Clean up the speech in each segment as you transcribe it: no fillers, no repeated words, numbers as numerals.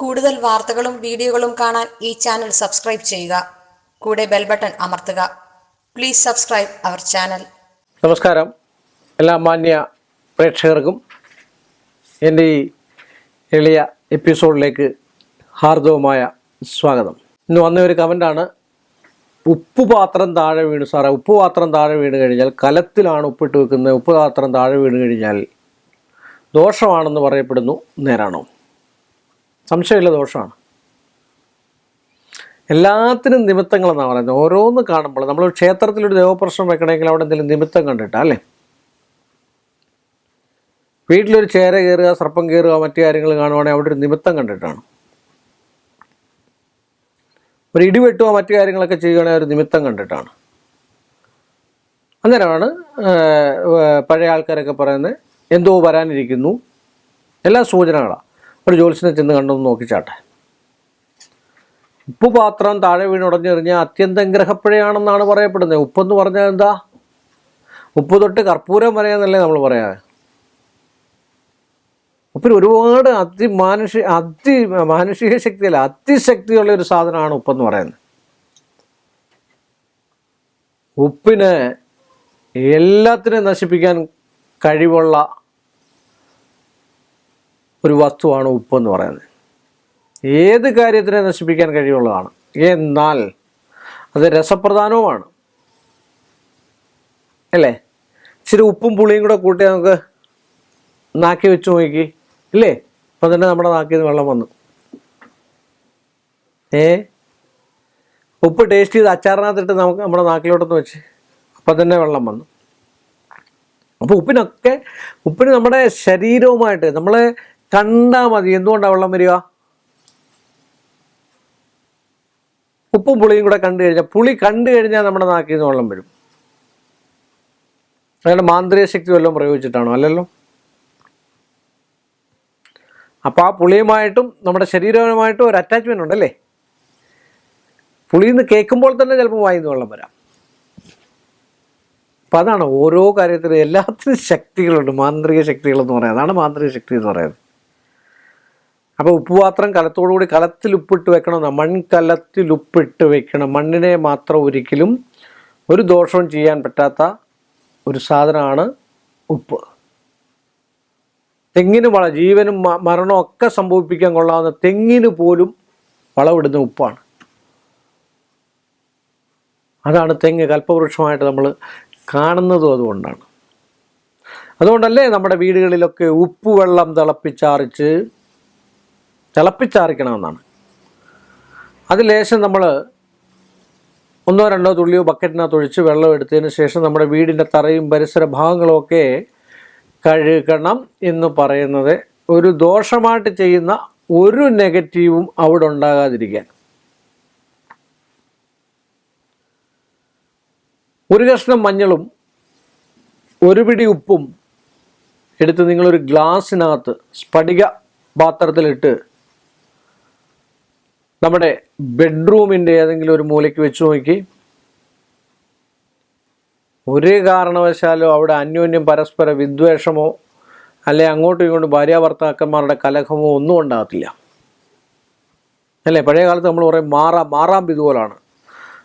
കൂടുതൽ വാർത്തകളും വീഡിയോകളും കാണാൻ ഈ ചാനൽ സബ്സ്ക്രൈബ് ചെയ്യുക. കൂടെ ബെൽ ബട്ടൺ അമർത്തുക. Please subscribe our channel. നമസ്കാരം എല്ലാ മാന്യ പ്രേക്ഷകർക്കും എൻ്റെ ഈ എളിയ എപ്പിസോഡിലേക്ക് ഹാർദവമായ സ്വാഗതം. ഇന്ന് വന്ന ഒരു കമൻ്റാണ്, ഉപ്പുപാത്രം താഴെ വീണു സാറേ, ഉപ്പുപാത്രം താഴെ വീണ് കഴിഞ്ഞാൽ, കലത്തിലാണ് ഉപ്പിട്ട് വെക്കുന്നത്, ഉപ്പുപാത്രം താഴെ വീണ് കഴിഞ്ഞാൽ ദോഷമാണെന്ന് പറയപ്പെടുന്നു. നേരാണോ? സംശയമില്ല, ദോഷമാണ്. എല്ലാത്തിനും നിമിത്തങ്ങളെന്നാണ് പറയുന്നത്. ഓരോന്ന് കാണുമ്പോൾ നമ്മൾ ക്ഷേത്രത്തിലൊരു ദേവപ്രശ്നം വെക്കണമെങ്കിൽ അവിടെ എന്തെങ്കിലും നിമിത്തം കണ്ടിട്ടാ അല്ലേ? വീട്ടിലൊരു ചേര കയറുക, സർപ്പം കയറുക, മറ്റു കാര്യങ്ങൾ കാണുവാണെങ്കിൽ അവിടെ ഒരു നിമിത്തം കണ്ടിട്ടാണ്. ഒരു ഇടിവെട്ടുക, മറ്റു കാര്യങ്ങളൊക്കെ ചെയ്യുകയാണെങ്കിൽ ഒരു നിമിത്തം കണ്ടിട്ടാണ്. അന്നേരമാണ് പഴയ ആൾക്കാരൊക്കെ പറയുന്നത്, എന്തോ വരാനിരിക്കുന്നു, എല്ലാ സൂചനകളാണ്. ഒരു ജ്യോത്സ്യനെ ചെന്ന് കണ്ടൊന്ന് നോക്കിച്ചാട്ടെ. ഉപ്പുപാത്രം താഴെ വീണ് ഉടഞ്ഞെറിഞ്ഞാൽ അത്യന്തം ഗ്രഹപ്പിഴയാണെന്നാണ് പറയപ്പെടുന്നത്. ഉപ്പെന്ന് പറഞ്ഞാൽ എന്താ? ഉപ്പ് തൊട്ട് കർപ്പൂരം വരെയെന്നല്ലേ നമ്മൾ പറയാ. ഉപ്പിന് ഒരുപാട് മാനുഷിക ശക്തിയല്ല, അതിശക്തിയുള്ള ഒരു സാധനമാണ് ഉപ്പെന്ന് പറയുന്നത്. ഉപ്പിന് എല്ലാത്തിനെയും നശിപ്പിക്കാൻ കഴിവുള്ള ഒരു വസ്തുവാണ് ഉപ്പെന്ന് പറയുന്നത്. ഏത് കാര്യത്തിനെ നശിപ്പിക്കാൻ കഴിവുള്ളതാണ്. എന്നാൽ അത് രസപ്രധാനവുമാണ് അല്ലേ? ഇച്ചിരി ഉപ്പും പുളിയും കൂടെ കൂട്ടി നമുക്ക് നാക്കി വെച്ച് നോക്കി ഇല്ലേ? അപ്പം തന്നെ നമ്മുടെ നാക്കിൽ നിന്ന് വെള്ളം വന്നു. ഉപ്പ് ടേസ്റ്റ് ചെയ്ത് അച്ചാറിനകത്തിട്ട് നമുക്ക് നമ്മുടെ നാക്കിലോട്ടൊന്ന് വെച്ച് അപ്പം തന്നെ വെള്ളം വന്നു. അപ്പോൾ ഉപ്പിന് നമ്മുടെ ശരീരവുമായിട്ട് നമ്മളെ കണ്ടാൽ മതി. എന്തുകൊണ്ടാണ് വെള്ളം വരിക? ഉപ്പും പുളിയും കൂടെ കണ്ടു കഴിഞ്ഞാൽ, പുളി കണ്ടു കഴിഞ്ഞാൽ നമ്മുടെ നാക്കിൽ നിന്ന് വെള്ളം വരും. അയാളുടെ മാന്ത്രിക ശക്തി വല്ലതും പ്രയോഗിച്ചിട്ടാണോ? അല്ലല്ലോ. അപ്പോൾ ആ പുളിയുമായിട്ടും നമ്മുടെ ശരീരവുമായിട്ടും ഒരു അറ്റാച്ച്മെൻ്റ് ഉണ്ടല്ലേ. പുളിയിൽ നിന്ന് കേൾക്കുമ്പോൾ തന്നെ ചിലപ്പോൾ വായിൽ നിന്ന് വെള്ളം വരാം. അപ്പം അതാണ് ഓരോ കാര്യത്തിലും എല്ലാത്തിനും ശക്തികളുണ്ട്, മാന്ത്രിക ശക്തികളെന്ന് പറയുന്നത്. അതാണ് മാന്ത്രിക ശക്തി എന്ന് പറയുന്നത്. അപ്പോൾ ഉപ്പുപാത്രം കലത്തോടുകൂടി കലത്തിൽ ഉപ്പിട്ട് വെക്കണം, മൺകലത്തിൽ ഉപ്പിട്ട് വെക്കണം. മണ്ണിനെ മാത്രം ഒരിക്കലും ഒരു ദോഷവും ചെയ്യാൻ പറ്റാത്ത ഒരു സാധനമാണ് ഉപ്പ്. തെങ്ങിന് ജീവനും മരണവും ഒക്കെ സംഭവിപ്പിക്കാൻ കൊള്ളാവുന്ന തെങ്ങിന് പോലും വളമിടുന്ന ഉപ്പാണ്. അതാണ് തെങ്ങ് കൽപ്പവൃക്ഷമായിട്ട് നമ്മൾ കാണുന്നതും അതുകൊണ്ടാണ്. അതുകൊണ്ടല്ലേ നമ്മുടെ വീടുകളിലൊക്കെ ഉപ്പുവെള്ളം തിളപ്പിച്ചാറിക്കണമെന്നാണ്. അത് ലേശം നമ്മൾ 1-2 തുള്ളിയോ ബക്കറ്റിനകത്ത് ഒഴിച്ച് വെള്ളം എടുത്തതിന് ശേഷം നമ്മുടെ വീടിൻ്റെ തറയും പരിസര ഭാഗങ്ങളും ഒക്കെ കഴുകണം എന്ന് പറയുന്നത് ഒരു ദോഷമായിട്ട് ചെയ്യുന്ന ഒരു നെഗറ്റീവും അവിടെ ഉണ്ടാകാതിരിക്കാൻ. ഒരു കഷ്ണം മഞ്ഞളും ഒരു പിടി ഉപ്പും എടുത്ത് നിങ്ങളൊരു ഗ്ലാസ്സിനകത്ത് സ്ഫടിക പാത്രത്തിലിട്ട് നമ്മുടെ ബെഡ്റൂമിൻ്റെ ഏതെങ്കിലും ഒരു മൂലയ്ക്ക് വെച്ച് നോക്കി. ഒരു കാരണവശാലോ അവിടെ അന്യോന്യം പരസ്പര വിദ്വേഷമോ അല്ലെ അങ്ങോട്ടും ഇങ്ങോട്ടും ഭാര്യാഭർത്താക്കന്മാരുടെ കലഹമോ ഒന്നും ഉണ്ടാകത്തില്ല അല്ലേ? പഴയ കാലത്ത് നമ്മൾ പറയും മാറാമ്പ് ഇതുപോലാണ്.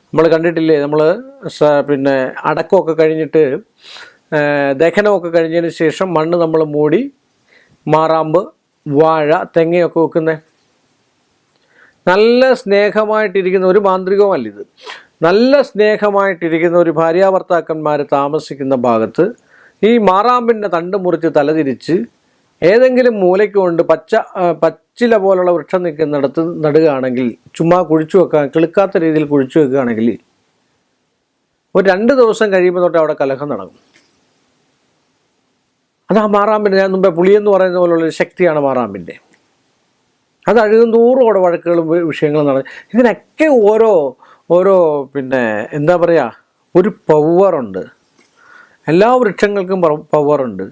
നമ്മൾ കണ്ടിട്ടില്ലേ? നമ്മൾ പിന്നെ അടക്കമൊക്കെ കഴിഞ്ഞിട്ട് ദഹനമൊക്കെ കഴിഞ്ഞതിന് ശേഷം മണ്ണ് നമ്മൾ മൂടി മാറാമ്പ്, വാഴ, തെങ്ങയൊക്കെ വെക്കുന്നത്. നല്ല സ്നേഹമായിട്ടിരിക്കുന്ന ഒരു മാന്ത്രികവുമല്ലിത്. നല്ല സ്നേഹമായിട്ടിരിക്കുന്ന ഒരു ഭാര്യാഭർത്താക്കന്മാർ താമസിക്കുന്ന ഭാഗത്ത് ഈ മാറാമ്പിൻ്റെ തണ്ട് മുറിച്ച് തലതിരിച്ച് ഏതെങ്കിലും മൂലയ്ക്ക് കൊണ്ട് പച്ചില പോലുള്ള വൃക്ഷം നിൽക്കുന്നിടത്ത് നടുകയാണെങ്കിൽ, ചുമ്മാ കുഴിച്ചു വെക്കാൻ കിളുക്കാത്ത രീതിയിൽ കുഴിച്ചു വെക്കുകയാണെങ്കിൽ ഒരു 2 ദിവസം കഴിയുമ്പോൾ തൊട്ട് അവിടെ കലഹം നടക്കും. അത് ആ മാറാമ്പിൻ്റെ, ഞാൻ മുമ്പേ പുളിയെന്ന് പറയുന്ന പോലുള്ളൊരു ശക്തിയാണ് മാറാമ്പിൻ്റെ. അത് അഴുകും തോറും അവിടെ വഴക്കുകളും വിഷയങ്ങളും നടക്കും. ഇതിനൊക്കെ ഓരോ പിന്നെ എന്താ പറയുക, ഒരു പവറുണ്ട്. എല്ലാ വൃക്ഷങ്ങൾക്കും പവറുണ്ട്.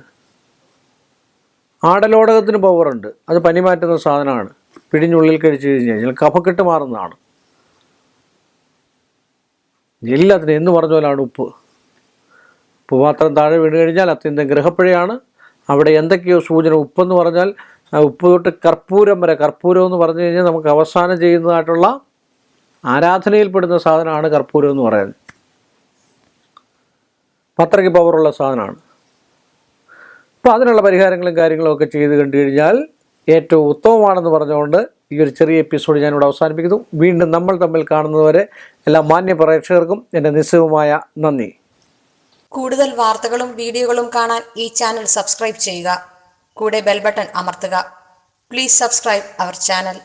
ആടലോടകത്തിന് പവറുണ്ട്. അത് പനി മാറ്റുന്ന സാധനമാണ്. പിടിഞ്ഞുള്ളിൽ കഴിച്ചു കഴിഞ്ഞാൽ കഫക്കെട്ട് മാറുന്നതാണ്. എല്ലാത്തിനും എന്ന് പറഞ്ഞ പോലാണ് ഉപ്പ്. ഉപ്പുപാത്രം താഴെ വീണ് കഴിഞ്ഞാൽ അത്യന്തം ഗ്രഹപ്പിഴയാണ്. അവിടെ എന്തൊക്കെയോ സൂചന. ഉപ്പെന്ന് പറഞ്ഞാൽ ഉപ്പ് തൊട്ട് കർപ്പൂരം വരെ, കർപ്പൂരം എന്ന് പറഞ്ഞു കഴിഞ്ഞാൽ നമുക്ക് അവസാനം ചെയ്യുന്നതായിട്ടുള്ള ആരാധനയിൽപ്പെടുന്ന സാധനമാണ് കർപ്പൂരം എന്ന് പറയുന്നത്. അത്രയ്ക്ക് പവറുള്ള സാധനമാണ്. അപ്പോൾ അതിനുള്ള പരിഹാരങ്ങളും കാര്യങ്ങളും ഒക്കെ ചെയ്ത് കണ്ടു കഴിഞ്ഞാൽ ഏറ്റവും ഉത്തമമാണെന്ന് പറഞ്ഞുകൊണ്ട് ഈ ഒരു ചെറിയ എപ്പിസോഡ് ഞാനിവിടെ അവസാനിപ്പിക്കുന്നു. വീണ്ടും നമ്മൾ തമ്മിൽ കാണുന്നതുവരെ എല്ലാ മാന്യ പ്രേക്ഷകർക്കും എൻ്റെ നിസ്സീമമായ നന്ദി. കൂടുതൽ വാർത്തകളും വീഡിയോകളും കാണാൻ ഈ ചാനൽ സബ്സ്ക്രൈബ് ചെയ്യുക. കൂടെ ബെൽ ബട്ടൺ അമർത്തുക. Please subscribe our channel.